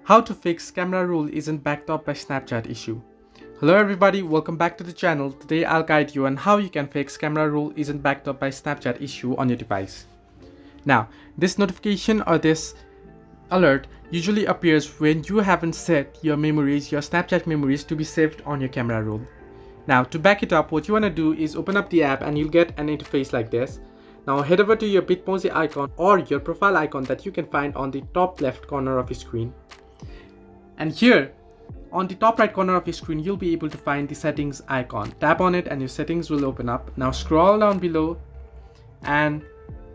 How to fix camera roll isn't backed up by Snapchat issue. Hello everybody, welcome back to the channel. Today I'll guide you on how you can fix camera roll isn't backed up by Snapchat issue on your device. Now, this notification or this alert usually appears when you haven't set your Snapchat memories to be saved on your camera roll. Now, to back it up, what you want to do is open up the app and you'll get an interface like this. Now head over to your Bitmoji icon or your profile icon that you can find on the top left corner of your screen. And here on the top right corner of your screen, you'll be able to find the settings icon. Tap on it and your settings will open up. Now scroll down below and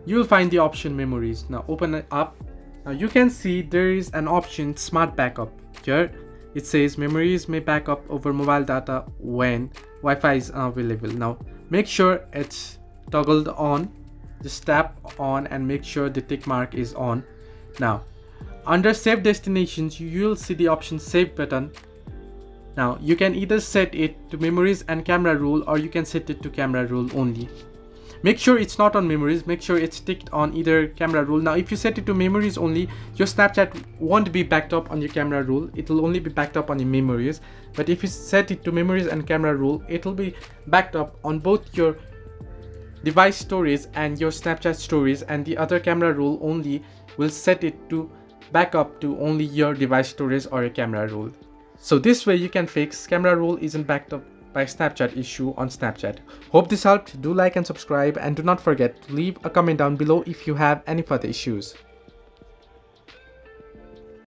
you'll find the option memories. Now open it up. Now you can see there is an option smart backup. Here it says memories may back up over mobile data when Wi-Fi is available. Now make sure it's toggled on. Just tap on and make sure the tick mark is on. Now under save destinations, you'll see the option save button. Now you can either set it to memories and camera roll, or you can set it to camera roll only. Make sure it's not on memories, make sure it's ticked on either camera roll. Now if you set it to memories only, your Snapchat won't be backed up on your camera roll, it will only be backed up on your memories. But if you set it to memories and camera roll, it will be backed up on both your device stories and your Snapchat stories, and the other camera roll only will set it to back up to only your device storage or your camera roll. So this way you can fix camera roll isn't backed up by Snapchat issue on Snapchat. Hope this helped. Do like and subscribe, and do not forget to leave a comment down below if you have any further issues.